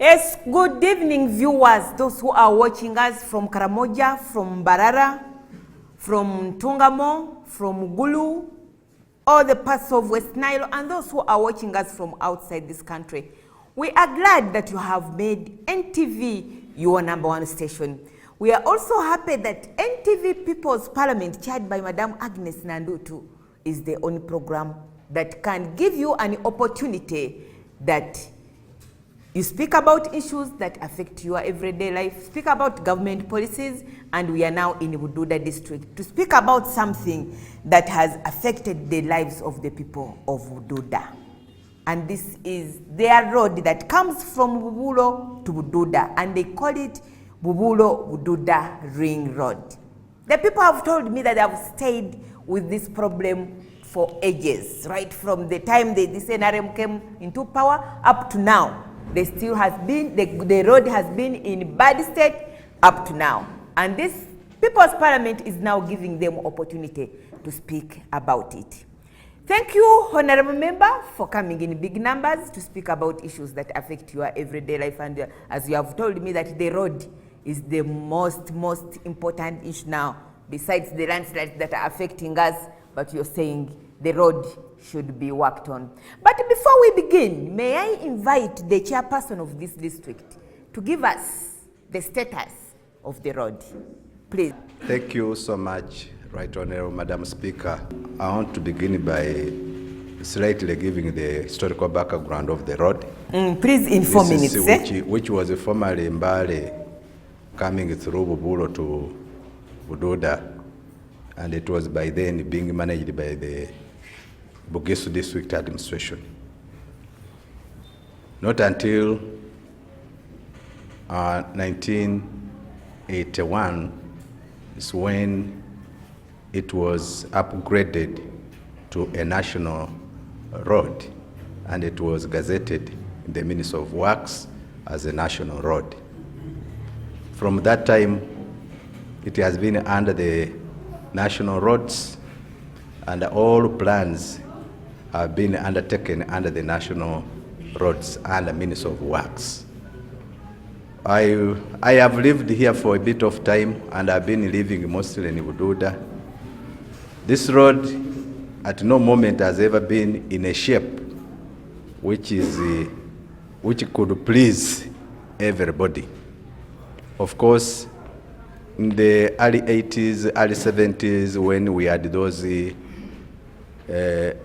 Yes, good evening viewers, those who are watching us from Karamoja, from Mbarara, from Tungamo, from Gulu, all the parts of West Nile, and those who are watching us from outside this country. We are glad that you have made NTV your #1 station. We are also happy that NTV People's Parliament, chaired by Madam Agnes Nandutu, is the only program that can give you an opportunity that you speak about issues that affect your everyday life, speak about government policies, and we are now in Bududa district to speak about something that has affected the lives of the people of Bududa. And this is their road that comes from Bubulo to Bududa, and they call it Bubulo-Bududa Ring Road. The people have told me that they have stayed with this problem for ages, right from the time this NRM came into power up to now. They still has been, the road has been in bad state up to now. And this People's Parliament is now giving them opportunity to speak about it. Thank you, Honorable Member, for coming in big numbers to speak about issues that affect your everyday life. And as you have told me that the road is the most important issue now, besides the landslides that are affecting us, but you're saying the road should be worked on. But before we begin, may I invite the chairperson of this district to give us the status of the road, please. Thank you so much, Right Honorable Madam Speaker. I want to begin by slightly giving the historical background of the road. Please, in 4 minutes. Which was formerly Mbale coming through Bubulo to Bududa, and it was by then being managed by the Bugesu District Administration. Not until 1981 is when it was upgraded to a national road, and it was gazetted in the Ministry of Works as a national road. From that time, it has been under the national roads, and all plans have been undertaken under the national roads and the Ministry of Works. I have lived here for a bit of time, and I've been living mostly in Bududa. This road at no moment has ever been in a shape which could please everybody. Of course, in the early 80s, early 70s, when we had those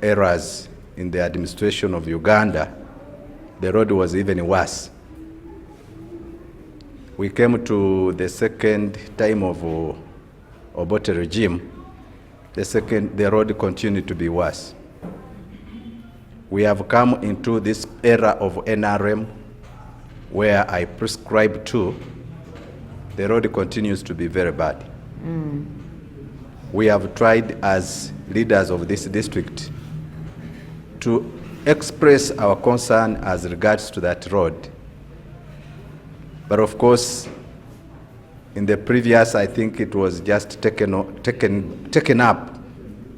errors in the administration of Uganda, the road was even worse. We came to the second time of Obote regime. The road continued to be worse. We have come into this era of NRM where I prescribe to. The road continues to be very bad. We have tried as leaders of this district to express our concern as regards to that road. But of course, in the previous, I think it was just taken up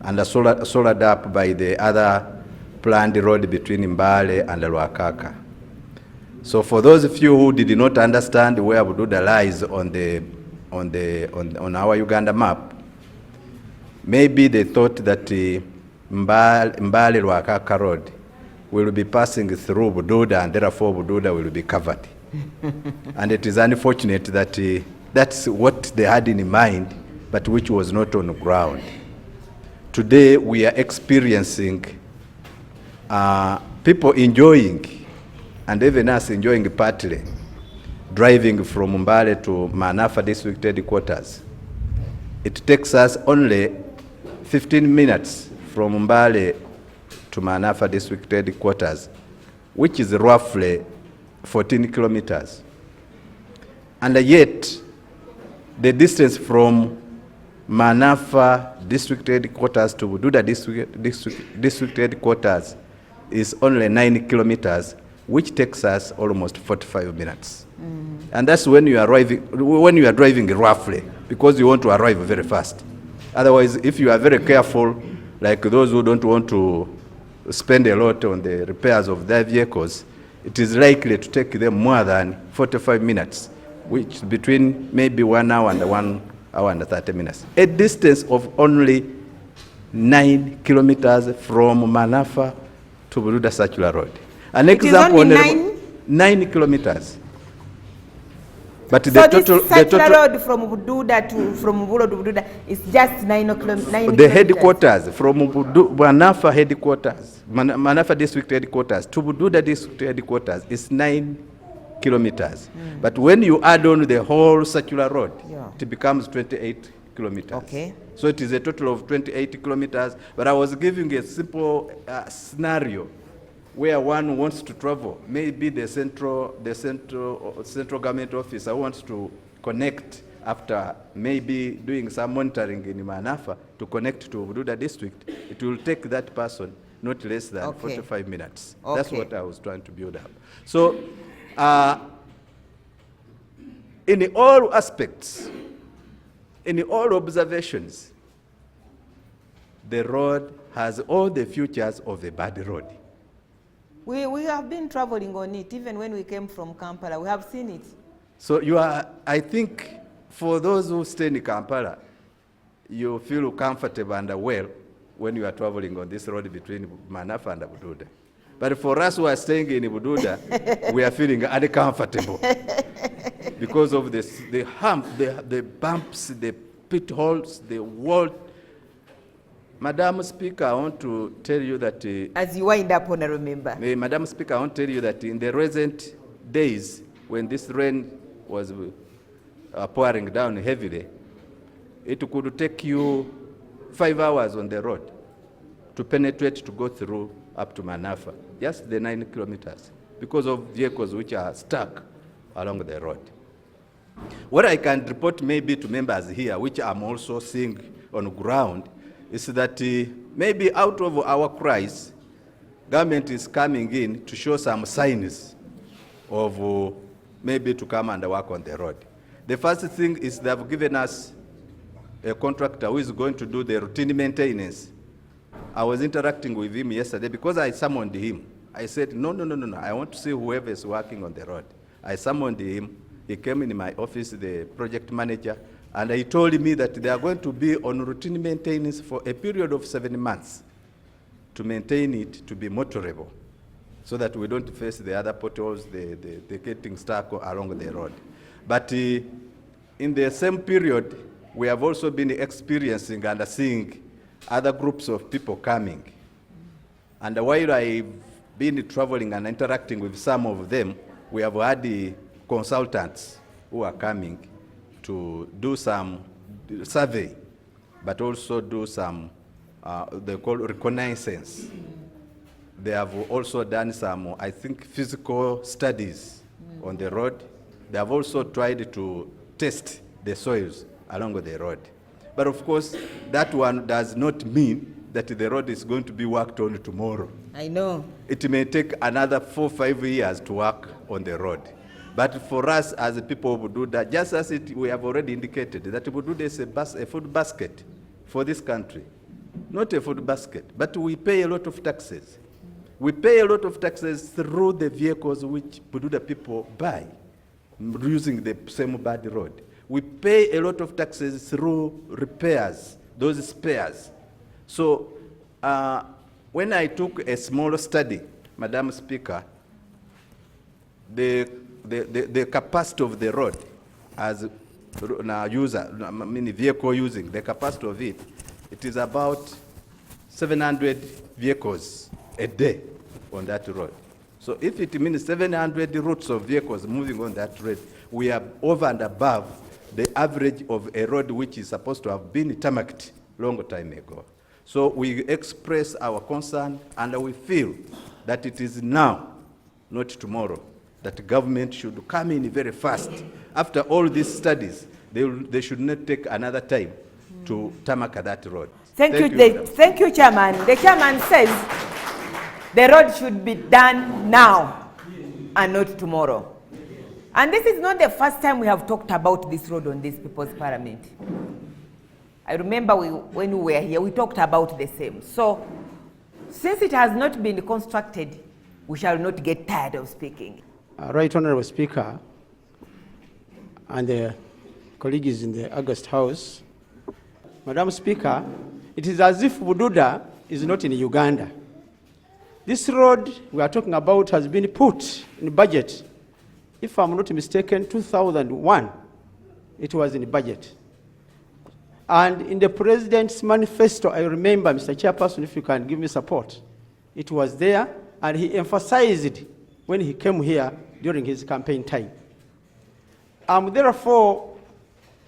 and sold up by the other planned road between Mbale and Lwakaka. So for those of you who did not understand where Bududa lies on our Uganda map, maybe they thought that Mbale Lwakaka Road will be passing through Bududa, and therefore Bududa will be covered. And it is unfortunate that that's what they had in mind, but which was not on the ground. Today we are experiencing people enjoying, and even us enjoying partly, driving from Mbale to Manafa District Headquarters. It takes us only 15 minutes from Mbale to Manafa District Headquarters, which is roughly 14 kilometers. And yet, the distance from Manafa District Headquarters to Bududa District Headquarters is only 9 kilometers, which takes us almost 45 minutes. And that's when you are driving roughly, because you want to arrive very fast. Otherwise, if you are very careful, like those who don't want to spend a lot on the repairs of their vehicles, it is likely to take them more than 45 minutes, which is between maybe 1 hour and 1 hour and 30 minutes. A distance of only 9 kilometers from Manafa to Bududa Circular Road. An example, is only 9 kilometers. But so the total road from Bududa to Bududa is just 9 kilometers. The headquarters from Manafa headquarters, Manafa district headquarters to Bududa district headquarters is 9 kilometers. But when you add on the whole circular road, it becomes 28 kilometers. Okay. So it is a total of 28 kilometers. But I was giving a simple scenario where one wants to travel. Maybe the central government officer wants to connect after maybe doing some monitoring in Manafa to connect to Bududa district. It will take that person not less than 45 minutes. Okay. That's what I was trying to build up. So in all aspects, in all observations, the road has all the features of a bad road. We have been traveling on it, even when we came from Kampala. We have seen it. So I think for those who stay in Kampala, you feel comfortable and well when you are traveling on this road between Manafa and Bududa. But for us who are staying in Bududa, we are feeling uncomfortable because of this, the hump, the bumps, the pit holes, the wall. Madam Speaker, I want to tell you that... as you wind up, Honorable Member. Madam Speaker, I want to tell you that in the recent days, when this rain was pouring down heavily, it could take you 5 hours on the road to penetrate, to go through up to Manafa, just the 9 kilometers, because of vehicles which are stuck along the road. What I can report maybe to members here, which I'm also seeing on ground, is that maybe out of our cries, government is coming in to show some signs of maybe to come and work on the road. The first thing is they have given us a contractor who is going to do the routine maintenance. I was interacting with him yesterday because I summoned him. I said, no, I want to see whoever is working on the road. I summoned him. He came in my office, the project manager, and he told me that they are going to be on routine maintenance for a period of 7 months to maintain it to be motorable so that we don't face the other potholes, the getting stuck along the road. But in the same period, we have also been experiencing and seeing other groups of people coming. And while I've been traveling and interacting with some of them, we have had the consultants who are coming to do some survey, but also do some, they call reconnaissance. They have also done some, I think, physical studies on the road. They have also tried to test the soils along the road. But of course, that one does not mean that the road is going to be worked on tomorrow. I know. It may take another 4 or 5 years to work on the road. But for us as people of Bududa, just as we have already indicated, that Bududa is a food basket for this country. Not a food basket, but we pay a lot of taxes. We pay a lot of taxes through the vehicles which Bududa people buy, using the same bad road. We pay a lot of taxes through repairs, those spares. So when I took a small study, Madam Speaker, the capacity of the road as a user, vehicle using, the capacity of it, it is about 700 vehicles a day on that road. So if it means 700 routes of vehicles moving on that road, we are over and above the average of a road which is supposed to have been tarmacked long time ago. So we express our concern and we feel that it is now, not tomorrow, that the government should come in very fast. After all these studies, they should not take another time to tarmac that road. Thank you, Chairman. The Chairman says the road should be done now and not tomorrow. And this is not the first time we have talked about this road on this People's Parliament. I remember when we were here, we talked about the same. So, since it has not been constructed, we shall not get tired of speaking. Right Honorable Speaker and the colleagues in the August House, Madam Speaker, it is as if Bududa is not in Uganda. This road we are talking about has been put in budget. If I'm not mistaken, 2001, it was in the budget. And in the President's manifesto, I remember, Mr. Chairperson, if you can give me support, it was there, and he emphasized it when he came here during his campaign time. Therefore,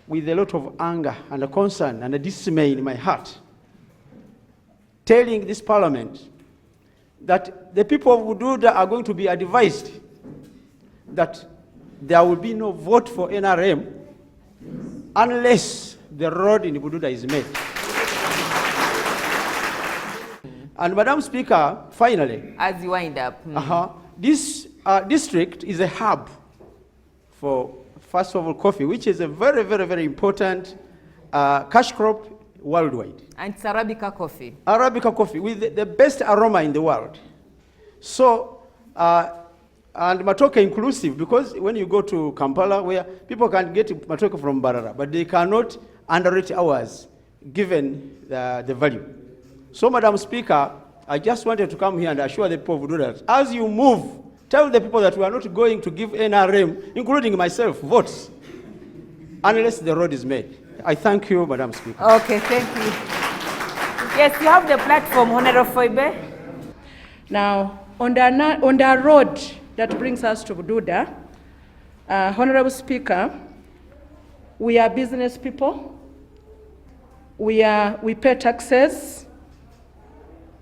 with a lot of anger and a concern and a dismay in my heart, telling this Parliament that the people of Bududa are going to be advised that there will be no vote for NRM unless the road in Bududa is made. And Madam Speaker, finally, as you wind up, this district is a hub for, first of all, coffee, which is a very, very, very important cash crop worldwide. and it's Arabica coffee. Arabica coffee with the best aroma in the world. So, and Matoke inclusive, because when you go to Kampala, where people can get Matoke from Barara, but they cannot underrate ours, given the value. So, Madam Speaker, I just wanted to come here and assure the people of Bududa that as you move, tell the people that we are not going to give NRM, including myself, votes, unless the road is made. I thank you, Madam Speaker. Okay, thank you. Yes, you have the platform, Honorable Foibe. Now, on the road that brings us to Bududa, Honorable Speaker, we are business people. We pay taxes,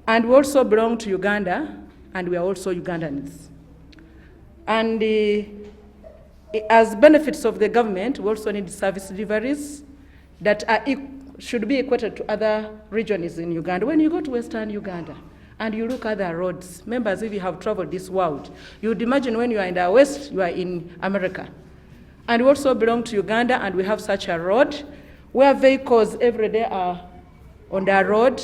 and we also belong to Uganda, and we are also Ugandans. And as benefits of the government, we also need service deliveries that should be equated to other regions in Uganda. When you go to Western Uganda and you look at the roads, members, if you have traveled this world, you would imagine when you are in the West, you are in America. And we also belong to Uganda, and we have such a road where vehicles every day are on the road,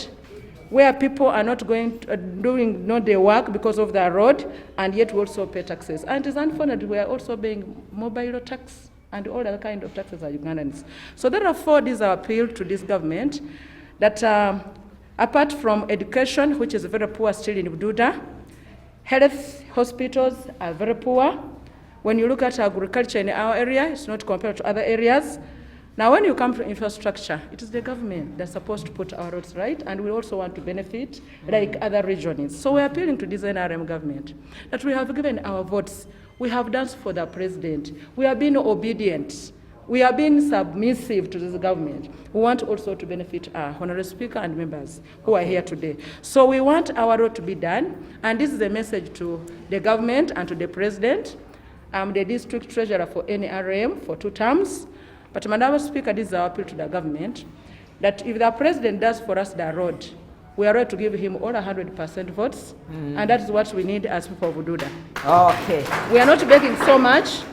where people are not doing their work because of the road, and yet we also pay taxes. And it is unfortunate we are also paying mobile tax and all other kind of taxes are Ugandans. So therefore, this is our appeal to this government that apart from education, which is very poor still in Bududa, health hospitals are very poor. When you look at agriculture in our area, it's not compared to other areas. Now, when you come to infrastructure, it is the government that's supposed to put our roads right, and we also want to benefit like other regions. So we're appealing to this NRM government that we have given our votes. We have danced for the president. We have been obedient. We have been submissive to this government. We want also to benefit our Honorable Speaker and members who are here today. So we want our road to be done, and this is a message to the government and to the president. I'm the district treasurer for NRM for 2 terms. But Madam Speaker, this is our appeal to the government, that if the president does for us the road, we are ready to give him all 100% votes, and that is what we need as people of Bududa. Okay. We are not begging so much.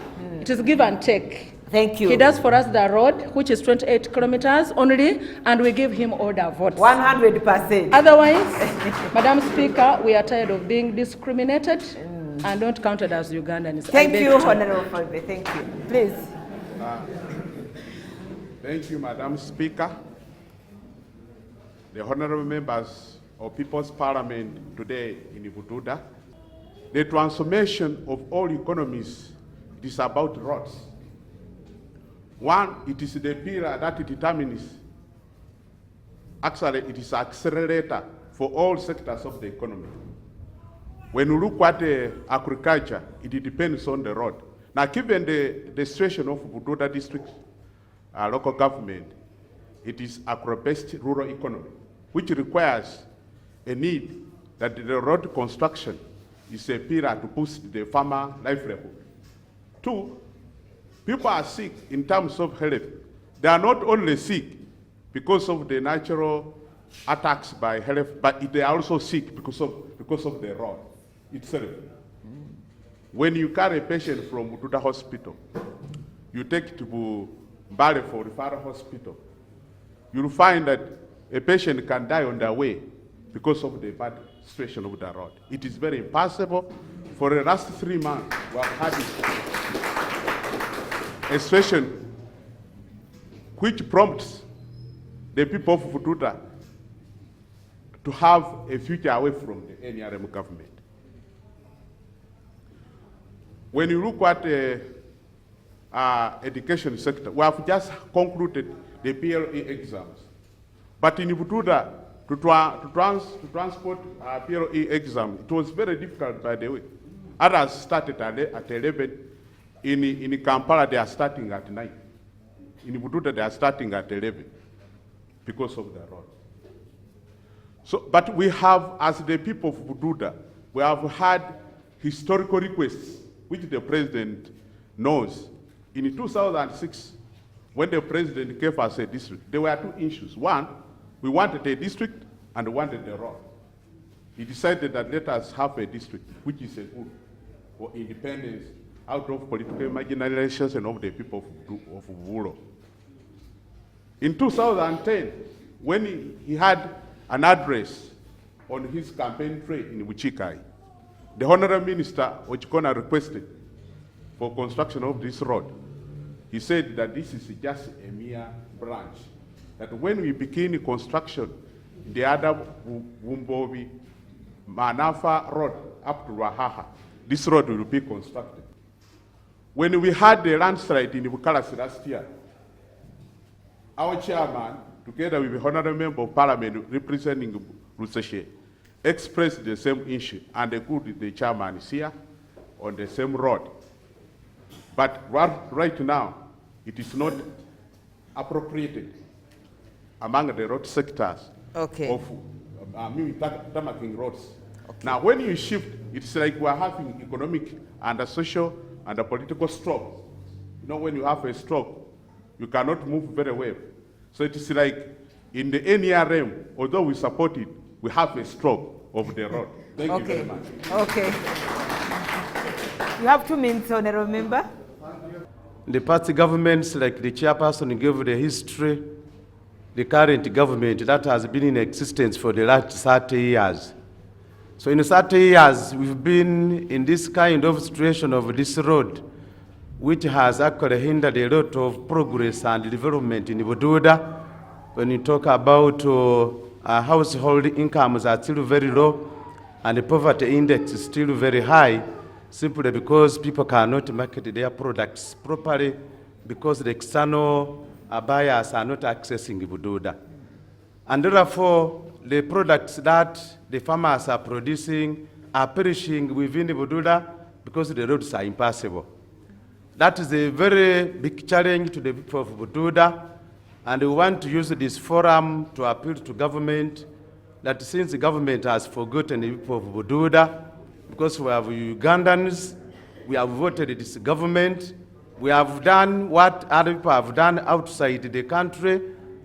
It is give and take. Thank you. He does for us the road, which is 28 kilometers only, and we give him all the votes. 100%. Otherwise, Madam Speaker, we are tired of being discriminated and not counted as Ugandans. Thank you, Honorable Foibe. Thank you. Please. Thank you, Madam Speaker. The honorable members of People's Parliament today in Bududa. The transformation of all economies is about roads. One, it is the pillar that determines, actually it is an accelerator for all sectors of the economy. When you look at agriculture, it depends on the road. Now, given the situation of Bududa district, local government, it is agro-based rural economy, which requires a need that the road construction is a pillar to boost the farmer livelihood. 2, people are sick in terms of health. They are not only sick because of the natural attacks by health, but they are also sick because of the road itself. When you carry a patient from Bududa Hospital, you take it to Mbale for referral hospital, you'll find that a patient can die on their way because of the bad situation of the road. It is very impossible for the last 3 months, we have had a situation which prompts the people of Bududa to have a future away from the NRM government. When you look at the education sector, we have just concluded the PLE exams. But in Bududa, to transport PLE exam, it was very difficult, by the way. Others started at 11. In Kampala, they are starting at 9. In Bududa, they are starting at 11 because of the road. So, but we have, as the people of Bududa, we have had historical requests, which the president knows. In 2006, when the president gave us a district, there were 2 issues. One, we wanted a district and we wanted the road. He decided that let us have a district, which is a good for independence out of political marginalization of the people of Buro. In 2010, when he had an address on his campaign trail in Buchikai, the Honorable Minister Ochikona requested for construction of this road. He said that this is just a mere branch, that when we begin construction, the other Wumbobi, Manafa road up to Rahaha, this road will be constructed. When we had the landslide in Bukaras last year, our chairman, together with the Honorable Member of Parliament representing Luseshe, expressed the same issue, and the chairman is here on the same road. But right now, it is not appropriated among the road sectors of tarmacking roads. Okay. Now, when you shift, it's like we're having economic and a social and a political stroke. You know, when you have a stroke, you cannot move very well. So it's like in the NRM, although we support it, we have a stroke of the road. Thank you very much. Okay. You have 2 minutes, Honorable Member. The party governments, like the chairperson gave the history, the current government that has been in existence for the last 30 years. So in 30 years, we've been in this kind of situation of this road, which has actually hindered a lot of progress and development in Bududa. When you talk about household incomes are still very low, and the poverty index is still very high, simply because people cannot market their products properly because the external buyers are not accessing Bududa. And therefore, the products that the farmers are producing are perishing within Bududa because the roads are impassable. That is a very big challenge to the people of Bududa, and we want to use this forum to appeal to government that since the government has forgotten the people of Bududa, because we have Ugandans, we have voted this government, we have done what other people have done outside the country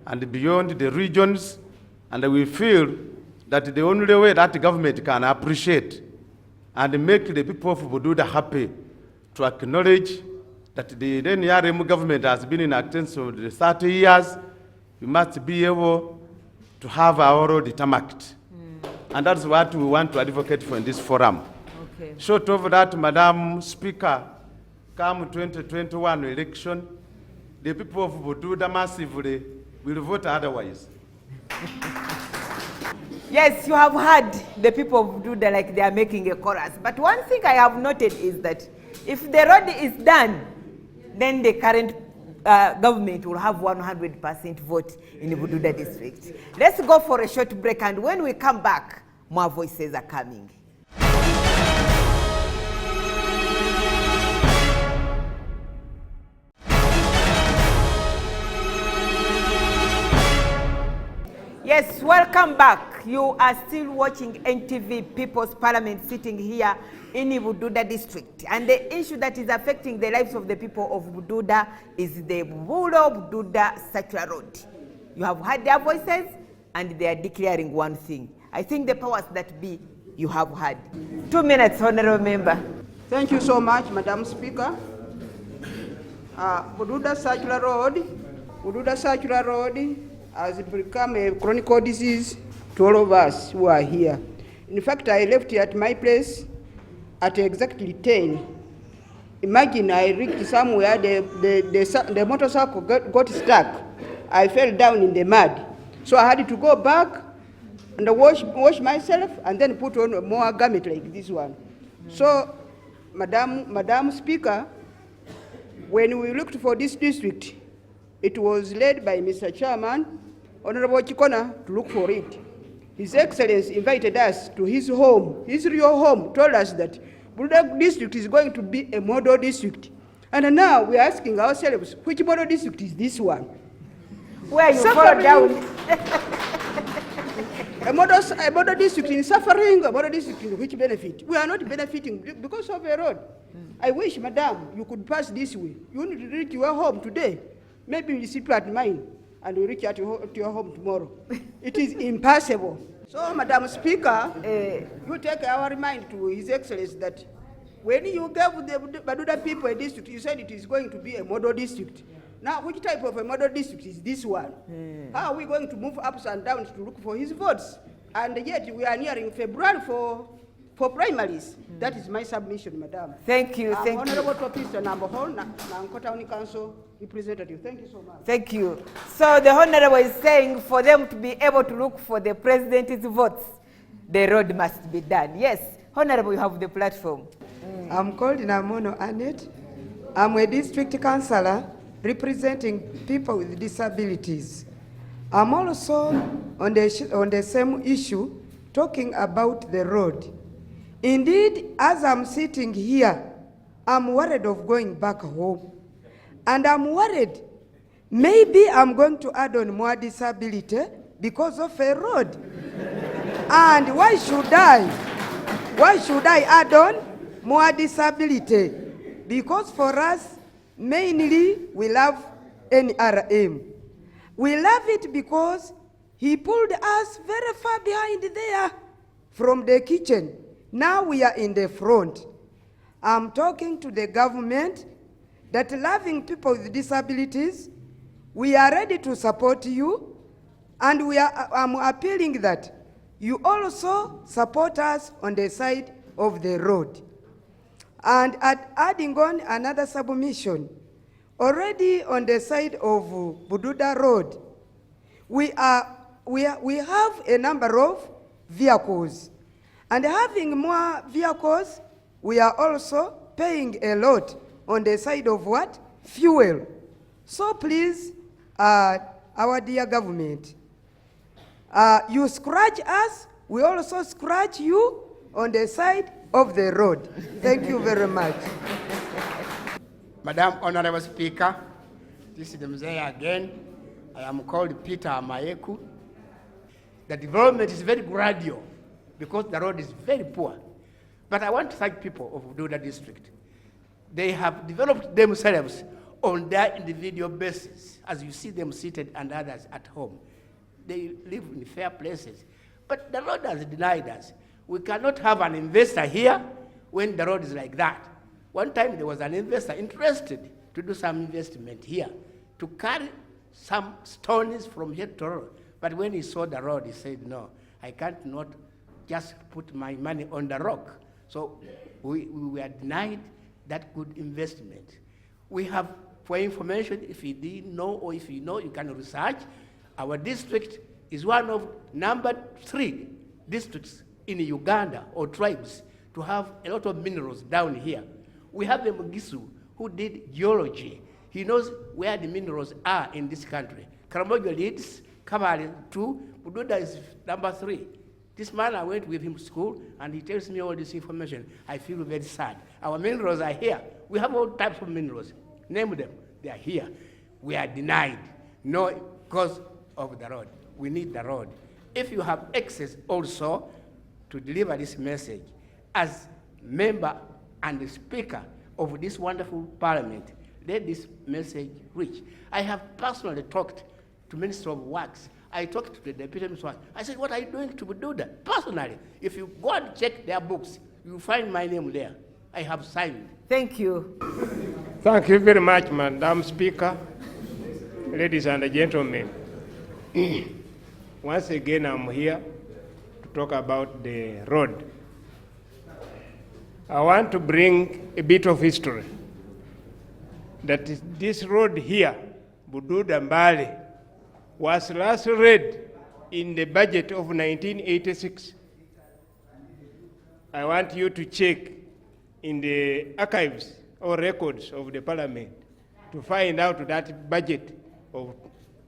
and beyond the regions, and we feel that the only way that the government can appreciate and make the people of Bududa happy to acknowledge that the NRM government has been in existence for 30 years, we must be able to have our road tarmacked. And that's what we want to advocate for in this forum. Okay. Short of that, Madam Speaker, come 2021 election, the people of Bududa massively will vote otherwise. Yes, you have heard the people of Bududa like they are making a chorus. But one thing I have noted is that if the road is done, then the current government will have 100% vote in the Bududa district. Let's go for a short break, and when we come back, more voices are coming. Yes, welcome back. You are still watching NTV People's Parliament sitting here in Bududa district. And the issue that is affecting the lives of the people of Bududa is the Bududa Circular Road. You have heard their voices and they are declaring one thing. I think the powers that be, you have heard. 2 minutes, Honorable Member. Thank you so much, Madam Speaker. Bududa Circular Road has become a chronic disease to all of us who are here. In fact, I left here at my place at exactly 10. Imagine I reached somewhere, the motorcycle got stuck. I fell down in the mud. So I had to go back and wash myself and then put on more garment like this one. So, Madam Speaker, when we looked for this district, it was led by Mr. Chairman, Honorable Chikona, to look for it. His Excellency invited us to his home, his real home, told us that Bududa district is going to be a model district. And now we are asking ourselves, which model district is this one? Where you fall down. A model district in suffering, a model district in which benefit? We are not benefiting because of a road. I wish, Madam, you could pass this way. You need to reach your home today. Maybe you sit at mine and we reach at to your home tomorrow. It is impossible. So, Madam Speaker, you take our remind to His Excellency that when you gave the Bududa people a district, you said it is going to be a model district. Now, which type of a model district is this one? How are we going to move ups and downs to look for his votes? And yet we are nearing February for primaries. That is my submission, Madam. Thank you, thank you. Honorable Topista Nambohol, Nankota County Council representative. Thank you so much. Thank you. So the Honorable is saying for them to be able to look for the President's votes, the road must be done. Yes, Honorable, you have the platform. I'm called Namono Annette. I'm a district councillor representing people with disabilities. I'm also on the same issue, talking about the road. Indeed, as I'm sitting here, I'm worried of going back home. And I'm worried, maybe I'm going to add on more disability because of a road. And why should I? Why should I add on more disability? Because for us, mainly, we love NRM. We love it because he pulled us very far behind there from the kitchen. Now we are in the front. I'm talking to the government that loving people with disabilities, we are ready to support you, and I'm appealing that you also support us on the side of the road. And adding on another submission, already on the side of Bududa Road, we have a number of vehicles. And having more vehicles, we are also paying a lot on the side of what? Fuel. So please, our dear government, you scratch us, we also scratch you on the side of the road. Thank you very much. Madam Honorable Speaker, this is the Mzee again. I am called Peter Amayeku. The development is very gradual because the road is very poor. But I want to thank people of Bududa district. They have developed themselves on their individual basis, as you see them seated and others at home. They live in fair places. But the road has denied us. We cannot have an investor here when the road is like that. One time there was an investor interested to do some investment here, to carry some stones from here to road. But when he saw the road, he said, no, I can't not just put my money on the rock. So we were denied that good investment. We have, for information, if you didn't know or if you know, you can research. Our district is one of number 3 districts in Uganda or tribes to have a lot of minerals down here. We have the Mugisu who did geology. He knows where the minerals are in this country. Karamojo leads, Kabale 2, Bududa is number 3. This man, I went with him to school, and he tells me all this information. I feel very sad. Our minerals are here. We have all types of minerals. Name them. They are here. We are denied. No, because of the road. We need the road. If you have access also to deliver this message, as member and the speaker of this wonderful parliament, let this message reach. I have personally talked to Minister of Works. I talked to the Deputy Minister. I said, what are you doing to do that? Personally, if you go and check their books, you'll find my name there. I have signed. Thank you. Thank you very much, Madam Speaker, ladies and gentlemen. Once again, I'm here to talk about the road. I want to bring a bit of history. That is, this road here, Bududa Mbale, was last read in the budget of 1986. I want you to check in the archives or records of the parliament to find out that budget of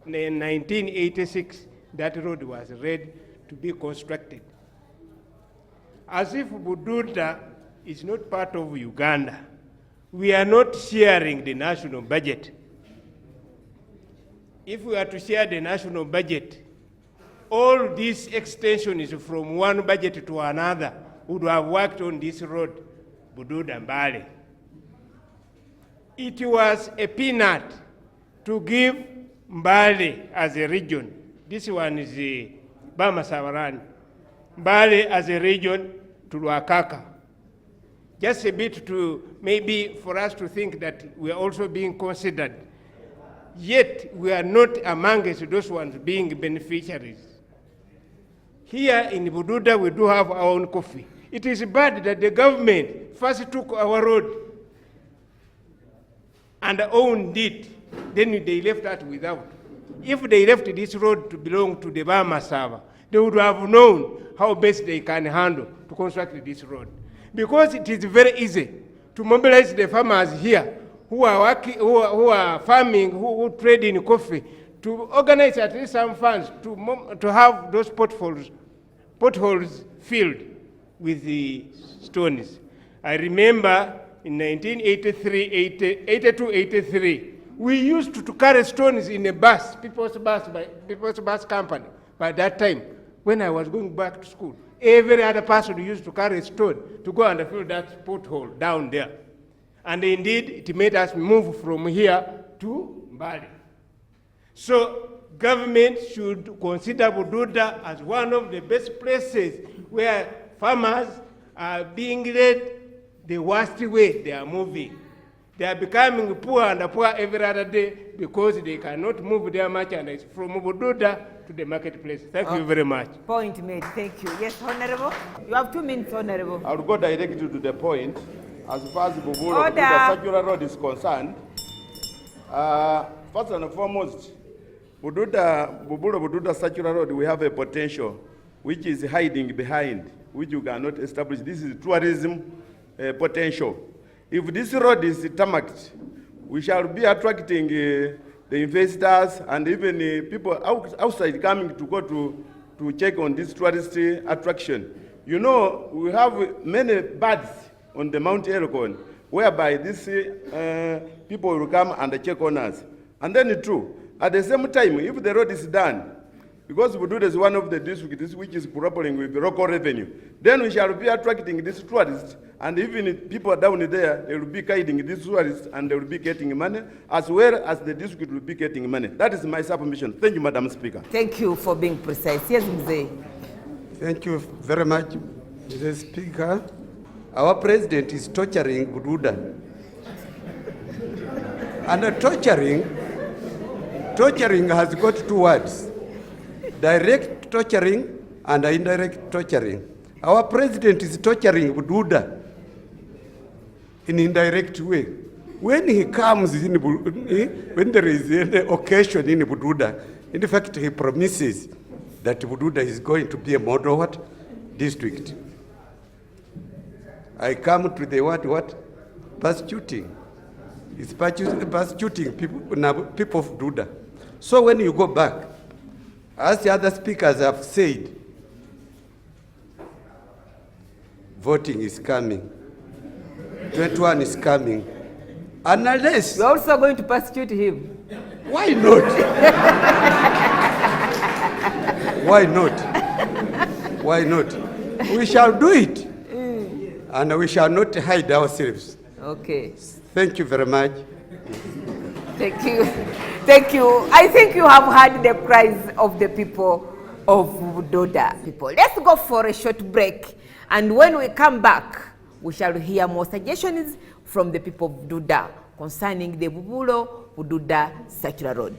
1986, that road was ready to be constructed. As if Bududa is not part of Uganda. We are not sharing the national budget. If we are to share the national budget, all these extensions from one budget to another would have worked on this road, Bududa Mbale. It was a peanut to give Mbale as a region. This one is the Bamasawarani. Mbale as a region to Luakaka. Just a bit to maybe for us to think that we are also being considered. Yet we are not amongst those ones being beneficiaries. Here in Bududa we do have our own coffee. It is bad that the government first took our road and owned it, then they left us without. If they left this road to belong to the Bamasava, they would have known how best they can handle to construct this road. Because it is very easy to mobilize the farmers here who are working, who are farming, who trade in coffee, to organize at least some funds to have those potholes filled with the stones. I remember in 1982-83, we used to carry stones in a bus, people's bus company. By that time, when I was going back to school, every other person used to carry a stone to go and fill that pothole down there. And indeed, it made us move from here to Mbale. So government should consider Bududa as one of the best places where farmers are being led the worst way they are moving. They are becoming poor and poor every other day because they cannot move their merchandise from Bududa to the marketplace. Thank you very much. Point made. Thank you. Yes, Honorable. You have 2 minutes, Honorable. I will go directly to the point. As far as Bududa Circular Road is concerned, first and foremost, Bududa Circular Road, we have a potential which is hiding behind, which you cannot establish. This is tourism potential. If this road is tarmacked, we shall be attracting the investors and even people outside coming to go to check on this tourist attraction. You know, we have many birds on the Mount Elgon, whereby these people will come and check on us. And then too, at the same time, if the road is done, because Bududa is one of the districts which is grappling with the local revenue, then we shall be attracting these tourists, and even if people down there, they will be guiding these tourists and they will be getting money, as well as the district will be getting money. That is my submission. Thank you, Madam Speaker. Thank you for being precise. Yes, Mzee. Thank you very much, Mr. Speaker. Our president is torturing Bududa. And torturing has got 2 words. Direct torturing and indirect torturing. Our president is torturing Bududa in indirect way. When he comes in, when there is any occasion in Bududa, in fact, he promises that Bududa is going to be a model district. I come to the word persecuting. It's persecuting people of Bududa. So when you go back, as the other speakers have said, voting is coming. 21 is coming. And unless... You're also going to persecute him. Why not? Why not? Why not? We shall do it. And we shall not hide ourselves. Okay. Thank you very much. Thank you. Thank you. I think you have heard the cries of the people of Bududa people. Let's go for a short break. And when we come back, we shall hear more suggestions from the people of Bududa concerning the Bududa Circular Road.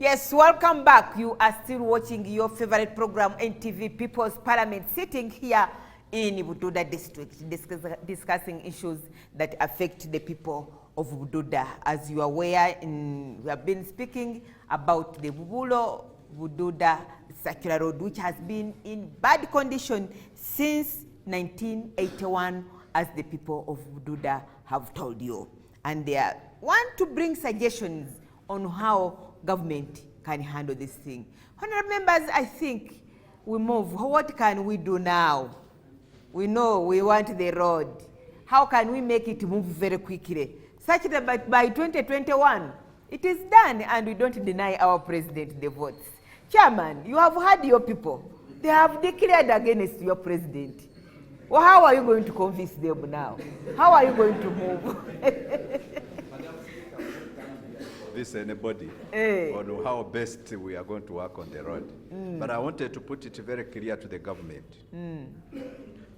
Yes, welcome back. You are still watching your favorite program, NTV People's Parliament, sitting here in Bududa district, discussing issues that affect the people of Bududa. As you are aware, we have been speaking about the Bududa circular road, which has been in bad condition since 1981, as the people of Bududa have told you. And they want to bring suggestions on how government can handle this thing. Honorable members, I think we move. What can we do now? We know we want the road. How can we make it move very quickly, such that by 2021, it is done and we don't deny our president the votes? Chairman, you have heard your people. They have declared against your president. Well, how are you going to convince them now? How are you going to move? This anybody on how best we are going to work on the road. But I wanted to put it very clear to the government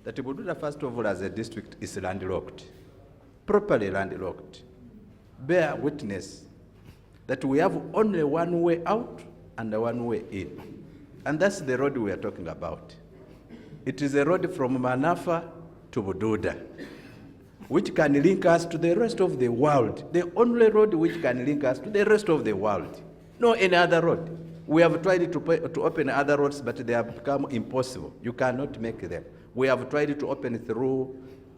that Bududa, first of all, as a district, is landlocked, properly landlocked. Bear witness that we have only one way out and one way in. And that's the road we are talking about. It is a road from Manafa to Bududa, which can link us to the rest of the world. The only road which can link us to the rest of the world. No any other road. We have tried to open other roads, but they have become impossible. You cannot make them. We have tried to open through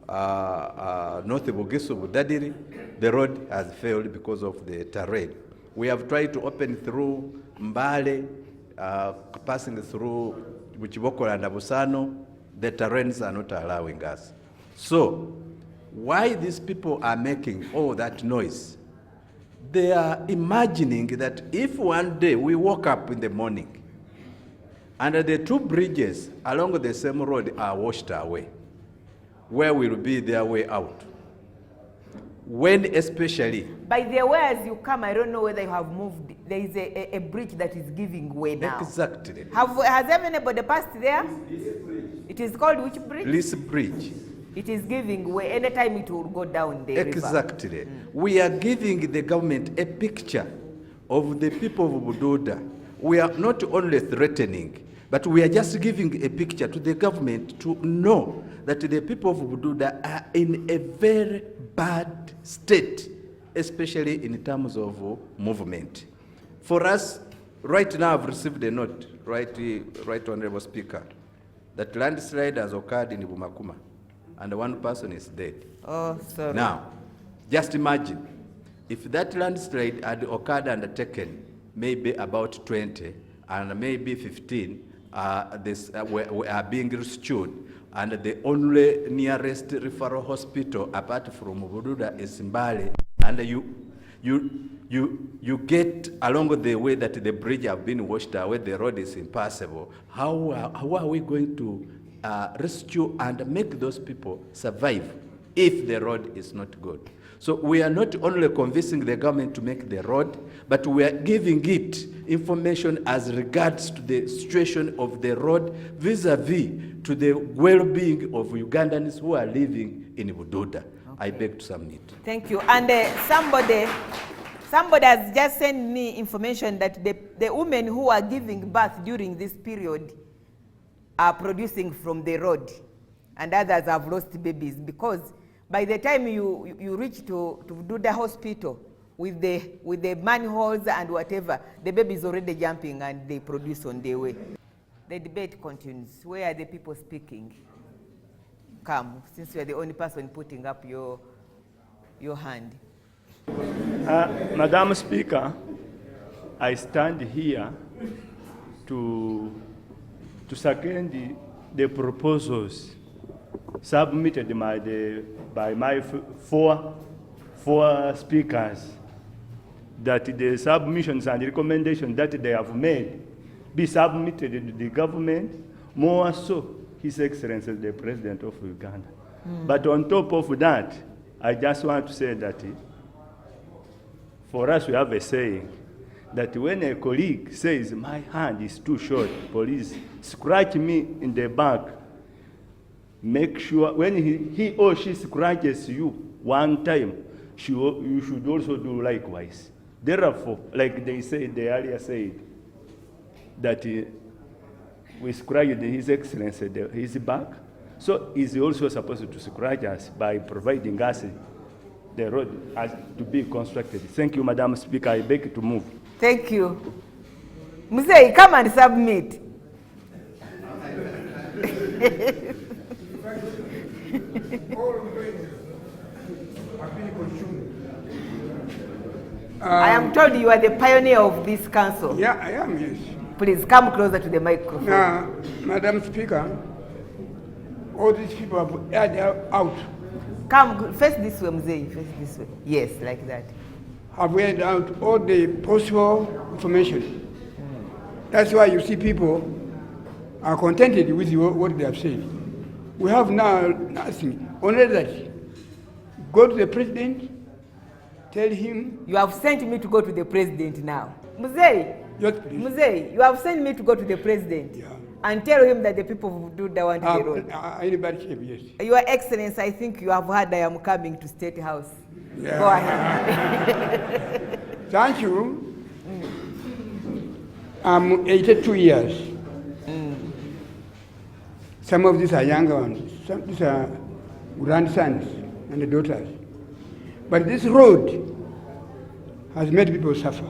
North Bugisu, Budadiri. The road has failed because of the terrain. We have tried to open through Mbale, passing through Buchiboko and Abusano. The terrains are not allowing us. So, why these people are making all that noise? They are imagining that if one day we woke up in the morning and the two bridges along the same road are washed away, where will be their way out? When especially... By the way, as you come, I don't know whether you have moved. There is a bridge that is giving way now. Exactly. Has anybody passed there? It is called which bridge? This bridge. It is giving way. Anytime it will go down the river. Exactly. We are giving the government a picture of the people of Bududa. We are not only threatening, but we are just giving a picture to the government to know that the people of Bududa are in a very bad state, especially in terms of movement. For us, right now I've received a note, right Honorable Speaker, that landslide has occurred in Bumakuma, and one person is dead. Oh, sorry. Now, just imagine, if that landslide had occurred and taken maybe about 20 and maybe 15 are being rescued, and the only nearest referral hospital apart from Bududa is Mbale, and you get along the way that the bridge have been washed away, the road is impassable. How are we going to rescue and make those people survive if the road is not good? So we are not only convincing the government to make the road, but we are giving it information as regards to the situation of the road vis-a-vis to the well-being of Ugandans who are living in Bududa. Okay. I beg to submit. Thank you. And somebody has just sent me information that the women who are giving birth during this period are producing from the road, and others have lost babies because by the time you reach to Bududa hospital with the manholes and whatever, the baby is already jumping and they produce on their way. The debate continues. Where are the people speaking? Come, since you are the only person putting up your hand. Madam Speaker, I stand here to second the proposals submitted by my four speakers, that the submissions and recommendations that they have made be submitted to the government, more so His Excellency the President of Uganda. But on top of that, I just want to say that for us we have a saying that when a colleague says, my hand is too short, please scratch me in the back. Make sure when he or she scratches you one time, you should also do likewise. Therefore, like they earlier said, that we scratched His Excellency his back, so he's also supposed to scratch us by providing us the road as to be constructed. Thank you, Madam Speaker. I beg to move. Thank you. Mzee, come and submit. I am told you are the pioneer of this council. Yeah, I am, yes. Please come closer to the microphone. Now, Madam Speaker, all these people have aired out. Come, face this way, Mzee, face this way. Yes, like that. Have aired out all the possible information. That's why you see people are contented with what they have said. We have now nothing. Only that, go to the president, tell him. You have sent me to go to the president now. Mzee, Yes, please. Mzee, you have sent me to go to the president. Yeah. And tell him that the people of Bududa want the road. Anybody, yes. Your Excellency, I think you have heard I am coming to State House. Yeah. Go ahead. Thank you. I'm 82 years. Some of these are younger ones. Some these are grandsons and daughters. But this road has made people suffer.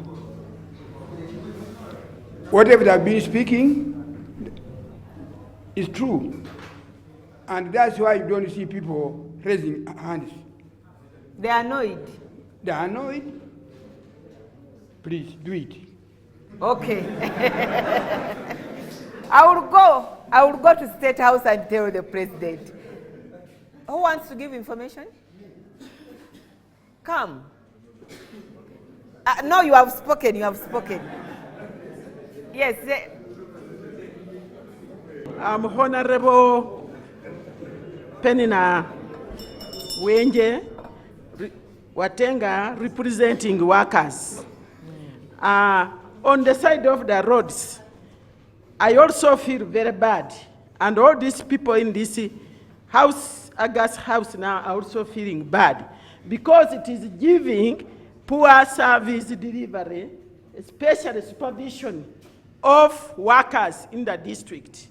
Whatever they have been speaking is true. And that's why you don't see people raising hands. They are annoyed. They are annoyed. Please do it. Okay. I will go to State House and tell the president. Who wants to give information? Come. No, you have spoken, you have spoken. Yes. I'm Honorable Penina Wenje Watenga, representing workers. On the side of the roads, I also feel very bad. And all these people in this house, August house now, are also feeling bad because it is giving poor service delivery, especially supervision of workers in the district.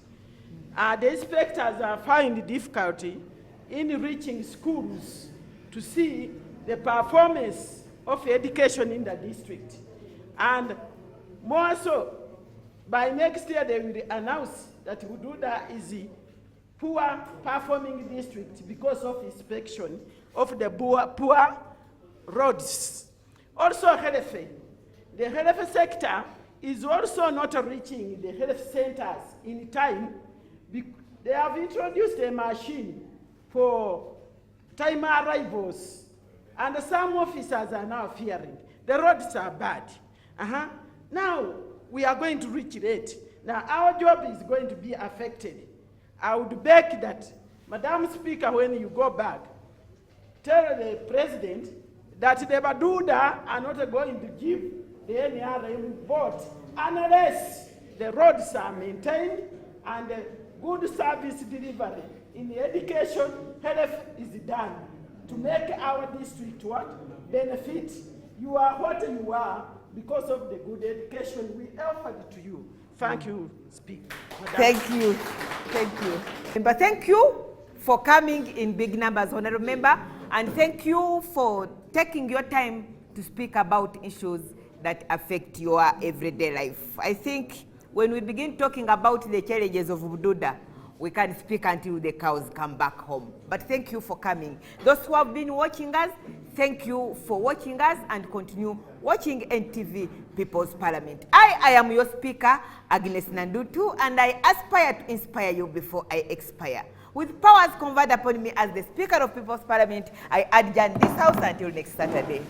The inspectors are finding difficulty in reaching schools to see the performance of education in the district. And more so, by next year they will announce that Bududa is a poor performing district because of inspection of the poor roads. Also health. The health sector is also not reaching the health centers in time. They have introduced a machine for time arrivals, and some officers are now fearing. The roads are bad. Now, we are going to reach late. Now, our job is going to be affected. I would beg that, Madam Speaker, when you go back, tell the president that the Bududa are not going to give the NRM vote unless the roads are maintained and good service delivery in education, health is done to make our district what? Benefit. You are what you are because of the good education we offered to you. Thank you, Speaker. Thank you. Thank you. But thank you for coming in big numbers, Honorable Member, and thank you for taking your time to speak about issues that affect your everyday life. I think when we begin talking about the challenges of Bududa, we can speak until the cows come back home. But thank you for coming. Those who have been watching us, thank you for watching us and continue watching NTV People's Parliament. I am your speaker, Agnes Nandutu, and I aspire to inspire you before I expire. With powers conferred upon me as the Speaker of People's Parliament, I adjourn this house until next Saturday.